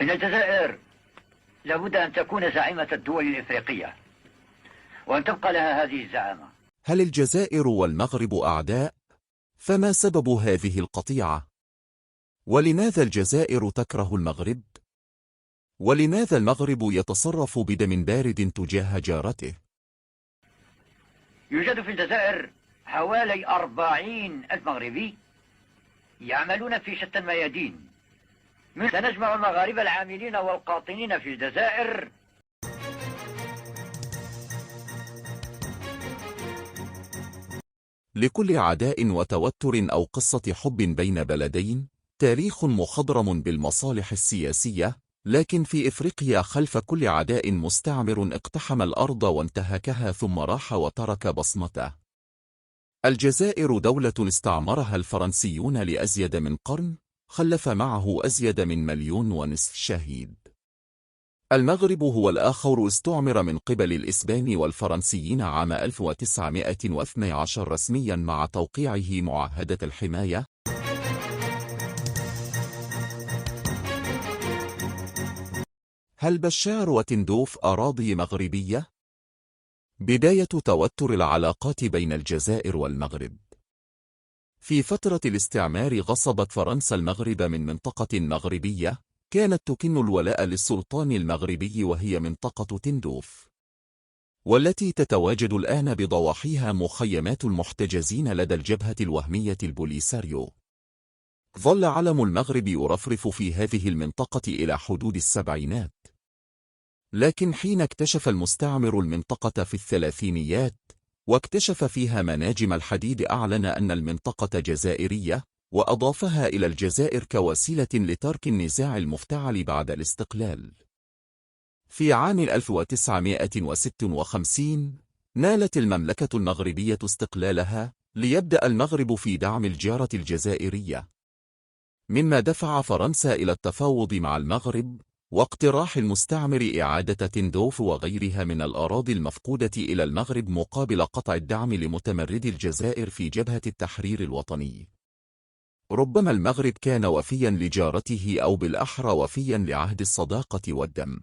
إن الجزائر لابد أن تكون زعيمة الدول الإفريقية، وأن تبقى لها هذه الزعامة. هل الجزائر والمغرب أعداء؟ فما سبب هذه القطيعة؟ ولماذا الجزائر تكره المغرب؟ ولماذا المغرب يتصرف بدم بارد تجاه جارته؟ يوجد في الجزائر حوالي 40,000 مغربي يعملون في شتى الميادين. سنجمع المغاربة العاملين والقاطنين في الجزائر. لكل عداء وتوتر أو قصة حب بين بلدين تاريخ مخضرم بالمصالح السياسية، لكن في إفريقيا خلف كل عداء مستعمر اقتحم الأرض وانتهكها ثم راح وترك بصمته. الجزائر دولة استعمرها الفرنسيون لأزيد من قرن، خلف معه أزيد من 1.5 مليون شهيد. المغرب هو الآخر، استعمر من قبل الإسبان والفرنسيين عام 1912 رسميا مع توقيعه معاهدة الحماية. هل بشار وتندوف أراضي مغربية؟ بداية توتر العلاقات بين الجزائر والمغرب. في فترة الاستعمار غصبت فرنسا المغرب من منطقة مغربية كانت تكن الولاء للسلطان المغربي، وهي منطقة تندوف، والتي تتواجد الآن بضواحيها مخيمات المحتجزين لدى الجبهة الوهمية البوليساريو. ظل علم المغرب يرفرف في هذه المنطقة إلى حدود السبعينات، لكن حين اكتشف المستعمر المنطقة في الثلاثينيات واكتشف فيها مناجم الحديد، أعلن أن المنطقة جزائرية وأضافها إلى الجزائر كوسيلة لترك النزاع المفتعل بعد الاستقلال. في عام 1956 نالت المملكة المغربية استقلالها، ليبدأ المغرب في دعم الجارة الجزائرية، مما دفع فرنسا إلى التفاوض مع المغرب واقتراح المستعمر إعادة تندوف وغيرها من الأراضي المفقودة إلى المغرب مقابل قطع الدعم لمتمردي الجزائر في جبهة التحرير الوطني. ربما المغرب كان وفيا لجارته، أو بالأحرى وفيا لعهد الصداقة والدم.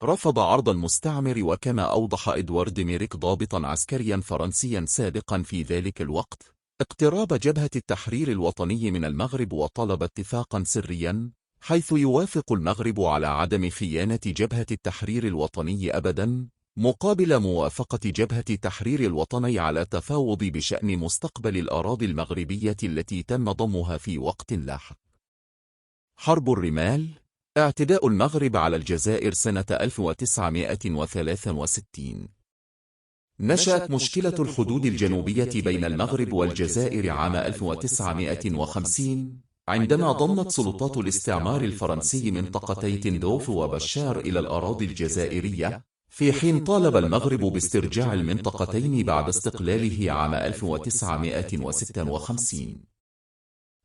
رفض عرض المستعمر، وكما أوضح إدوارد ميريك ضابطا عسكريا فرنسيا سابقا في ذلك الوقت اقتراب جبهة التحرير الوطني من المغرب، وطلب اتفاقا سريا حيث يوافق المغرب على عدم خيانة جبهة التحرير الوطني أبدا، مقابل موافقة جبهة تحرير الوطني على تفاوض بشأن مستقبل الأراضي المغربية التي تم ضمها في وقت لاحق. حرب الرمال، اعتداء المغرب على الجزائر سنة 1963. نشأت مشكلة الحدود الجنوبية بين المغرب والجزائر عام 1950 عندما ضمت سلطات الاستعمار الفرنسي منطقتي تندوف وبشار إلى الأراضي الجزائرية، في حين طالب المغرب باسترجاع المنطقتين بعد استقلاله عام 1956.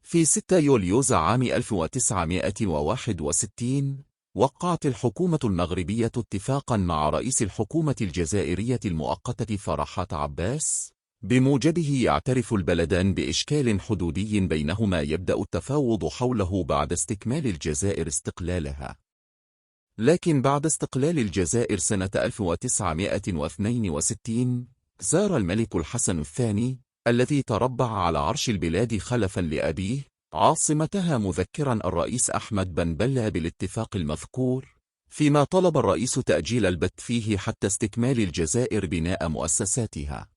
في 6 يوليوز عام 1961 وقعت الحكومة المغربية اتفاقا مع رئيس الحكومة الجزائرية المؤقتة فرحات عباس، بموجبه يعترف البلدان بإشكال حدودي بينهما يبدأ التفاوض حوله بعد استكمال الجزائر استقلالها. لكن بعد استقلال الجزائر سنة 1962 زار الملك الحسن الثاني الذي تربع على عرش البلاد خلفا لأبيه عاصمتها مذكرا الرئيس أحمد بن بلة بالاتفاق المذكور، فيما طلب الرئيس تأجيل البت فيه حتى استكمال الجزائر بناء مؤسساتها.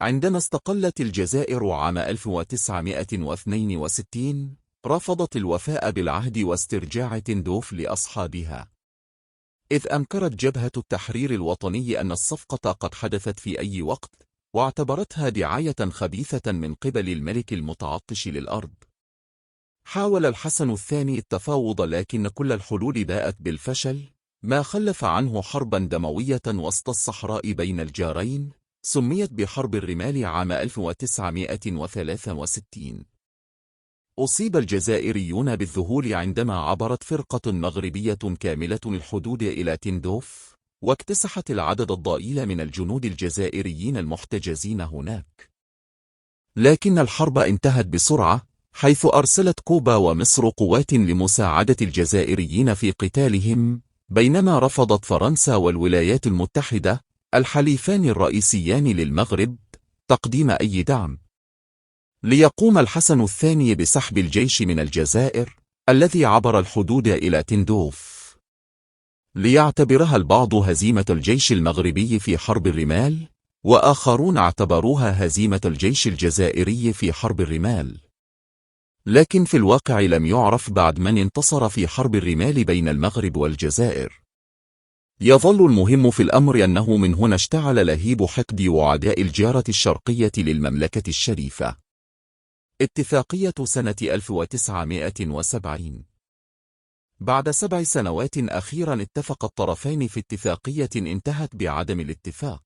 عندما استقلت الجزائر عام 1962 رفضت الوفاء بالعهد واسترجاع تندوف لأصحابها، إذ أنكرت جبهة التحرير الوطني أن الصفقة قد حدثت في أي وقت، واعتبرتها دعاية خبيثة من قبل الملك المتعطش للأرض. حاول الحسن الثاني التفاوض، لكن كل الحلول باءت بالفشل، ما خلف عنه حربا دموية وسط الصحراء بين الجارين سميت بحرب الرمال عام 1963. أصيب الجزائريون بالذهول عندما عبرت فرقة مغربية كاملة الحدود إلى تندوف واكتسحت العدد الضئيل من الجنود الجزائريين المحتجزين هناك. لكن الحرب انتهت بسرعة، حيث أرسلت كوبا ومصر قوات لمساعدة الجزائريين في قتالهم، بينما رفضت فرنسا والولايات المتحدة الحليفان الرئيسيان للمغرب تقديم أي دعم. ليقوم الحسن الثاني بسحب الجيش من الجزائر الذي عبر الحدود إلى تندوف، ليعتبرها البعض هزيمة الجيش المغربي في حرب الرمال، وآخرون اعتبروها هزيمة الجيش الجزائري في حرب الرمال. لكن في الواقع لم يعرف بعد من انتصر في حرب الرمال بين المغرب والجزائر. يظل المهم في الأمر أنه من هنا اشتعل لهيب حقد وعداء الجارة الشرقية للمملكة الشريفة. اتفاقية سنة 1970. بعد 7 سنوات أخيرا اتفق الطرفين في اتفاقية انتهت بعدم الاتفاق.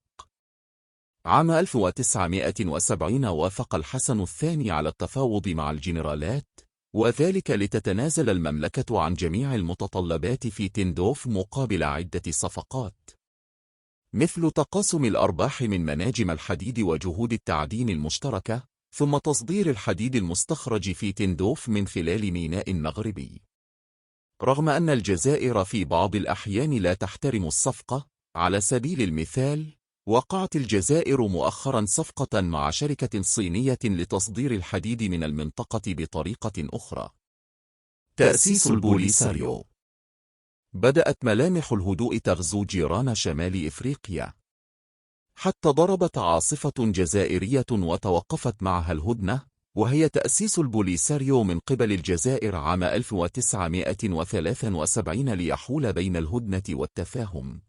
عام 1970 وافق الحسن الثاني على التفاوض مع الجنرالات، وذلك لتتنازل المملكة عن جميع المتطلبات في تندوف مقابل عدة صفقات، مثل تقاسم الأرباح من مناجم الحديد وجهود التعدين المشتركة، ثم تصدير الحديد المستخرج في تندوف من خلال ميناء مغربي. رغم أن الجزائر في بعض الأحيان لا تحترم الصفقة، على سبيل المثال وقعت الجزائر مؤخرا صفقة مع شركة صينية لتصدير الحديد من المنطقة بطريقة أخرى. تأسيس البوليساريو. بدأت ملامح الهدوء تغزو جيران شمال إفريقيا، حتى ضربت عاصفة جزائرية وتوقفت معها الهدنة، وهي تأسيس البوليساريو من قبل الجزائر عام 1973 ليحول بين الهدنة والتفاهم.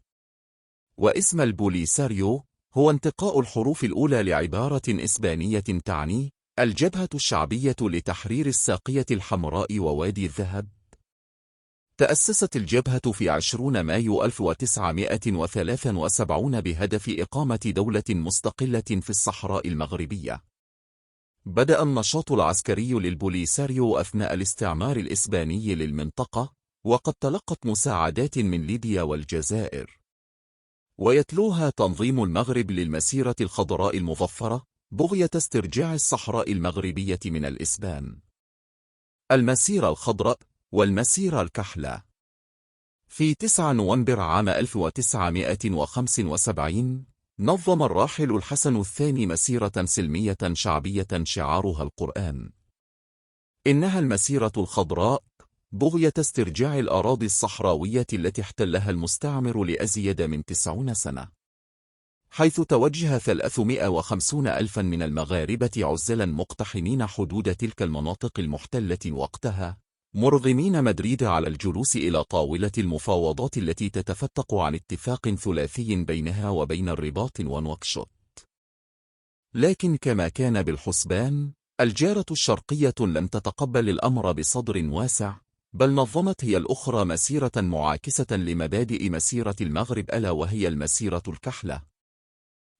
واسم البوليساريو هو انتقاء الحروف الأولى لعبارة إسبانية تعني الجبهة الشعبية لتحرير الساقية الحمراء ووادي الذهب. تأسست الجبهة في 20 مايو 1973 بهدف إقامة دولة مستقلة في الصحراء المغربية. بدأ النشاط العسكري للبوليساريو أثناء الاستعمار الإسباني للمنطقة، وقد تلقت مساعدات من ليبيا والجزائر. ويتلوها تنظيم المغرب للمسيرة الخضراء المظفرة بغية استرجاع الصحراء المغربية من الإسبان. المسيرة الخضراء والمسيرة الكحلة. في 9 نوفمبر عام 1975 نظم الراحل الحسن الثاني مسيرة سلمية شعبية شعارها القرآن. إنها المسيرة الخضراء بغية استرجاع الأراضي الصحراوية التي احتلها المستعمر لأزيد من 90 سنة، حيث توجه 350 ألفا من المغاربة عزلا مقتحمين حدود تلك المناطق المحتلة وقتها، مرغمين مدريد على الجلوس إلى طاولة المفاوضات التي تتفتق عن اتفاق ثلاثي بينها وبين الرباط ونواكشوط. لكن كما كان بالحسبان، الجارة الشرقية لم تتقبل الأمر بصدر واسع، بل نظمت هي الأخرى مسيرة معاكسة لمبادئ مسيرة المغرب، ألا وهي المسيرة الكحلة،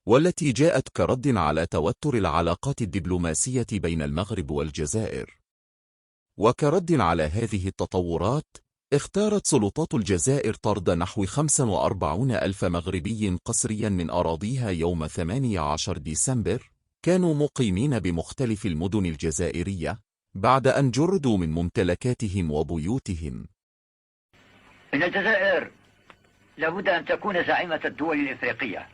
والتي جاءت كرد على توتر العلاقات الدبلوماسية بين المغرب والجزائر. وكرد على هذه التطورات، اختارت سلطات الجزائر طرد نحو 45 ألف مغربي قسريا من أراضيها يوم 18 ديسمبر، كانوا مقيمين بمختلف المدن الجزائرية بعد أن جردوا من ممتلكاتهم وبيوتهم. إن الجزائر لابد أن تكون زعيمة الدول الإفريقية،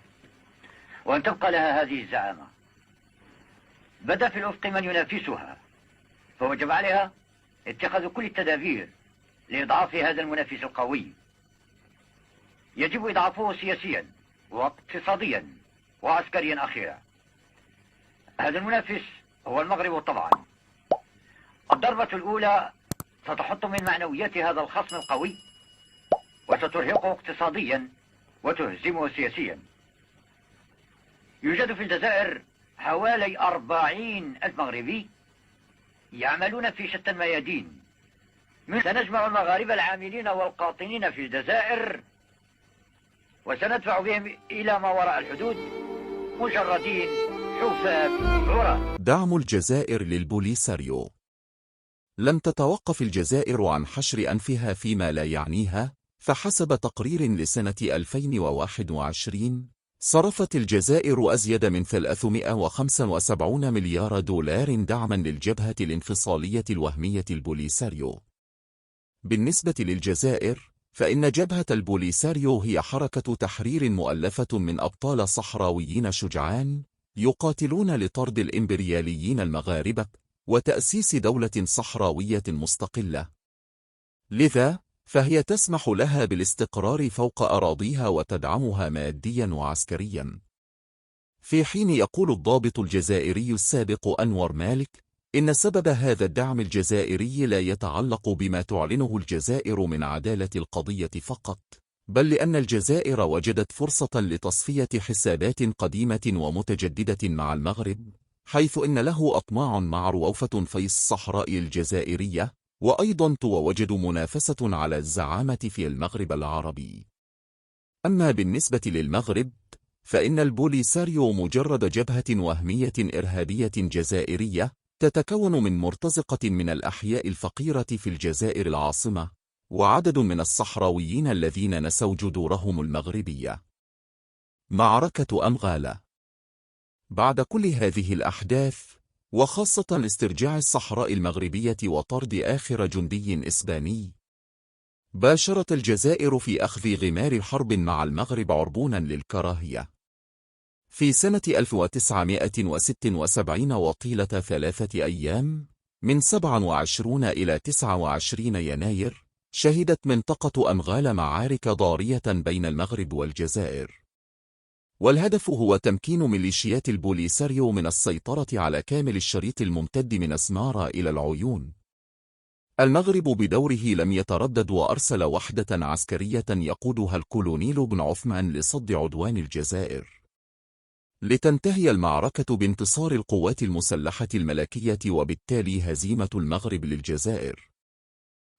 وأن تبقى لها هذه الزعامة. بدا في الأفق من ينافسها، فوجب عليها اتخاذ كل التدابير لإضعاف هذا المنافس القوي. يجب إضعافه سياسيا واقتصاديا وعسكريا أخيرا. هذا المنافس هو المغرب طبعا. الضربة الأولى ستحط من معنويات هذا الخصم القوي، وسترهقه اقتصاديا وتهزمه سياسيا. يوجد في الجزائر حوالي 40 ألف مغربي يعملون في شتى الميادين. سنجمع المغاربة العاملين والقاطنين في الجزائر، وسندفع بهم إلى ما وراء الحدود مجردين حفاة عراة. دعم الجزائر للبوليساريو. لم تتوقف الجزائر عن حشر أنفها فيما لا يعنيها، فحسب تقرير لسنة 2021 صرفت الجزائر أزيد من 375 مليار دولار دعما للجبهة الانفصالية الوهمية البوليساريو. بالنسبة للجزائر، فإن جبهة البوليساريو هي حركة تحرير مؤلفة من أبطال صحراويين شجعان يقاتلون لطرد الإمبرياليين المغاربة وتأسيس دولة صحراوية مستقلة. لذا، فهي تسمح لها بالاستقرار فوق أراضيها وتدعمها ماديا وعسكريا. في حين يقول الضابط الجزائري السابق أنور مالك إن سبب هذا الدعم الجزائري لا يتعلق بما تعلنه الجزائر من عدالة القضية فقط، بل لأن الجزائر وجدت فرصة لتصفية حسابات قديمة ومتجددة مع المغرب، حيث إن له أطماع مع رووفة في الصحراء الجزائرية، وأيضا توجد منافسة على الزعامة في المغرب العربي. أما بالنسبة للمغرب، فإن البوليساريو مجرد جبهة وهمية إرهابية جزائرية تتكون من مرتزقة من الأحياء الفقيرة في الجزائر العاصمة، وعدد من الصحراويين الذين نسوا جذورهم المغربية. معركة أمغالة. بعد كل هذه الأحداث، وخاصة لاسترجاع الصحراء المغربية وطرد آخر جندي إسباني، باشرت الجزائر في أخذ غمار حرب مع المغرب عربونا للكراهية. في سنة 1976 وطيلة 3 أيام من 27 إلى 29 يناير شهدت منطقة أمغال معارك ضارية بين المغرب والجزائر، والهدف هو تمكين ميليشيات البوليساريو من السيطرة على كامل الشريط الممتد من أسمارة إلى العيون. المغرب بدوره لم يتردد وأرسل وحدة عسكرية يقودها الكولونيل بن عثمان لصد عدوان الجزائر، لتنتهي المعركة بانتصار القوات المسلحة الملكية وبالتالي هزيمة المغرب للجزائر،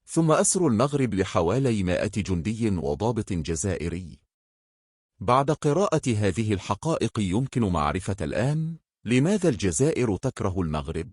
ثم أسر المغرب لحوالي 100 جندي وضابط جزائري. بعد قراءة هذه الحقائق يمكن معرفة الآن لماذا الجزائر تكره المغرب.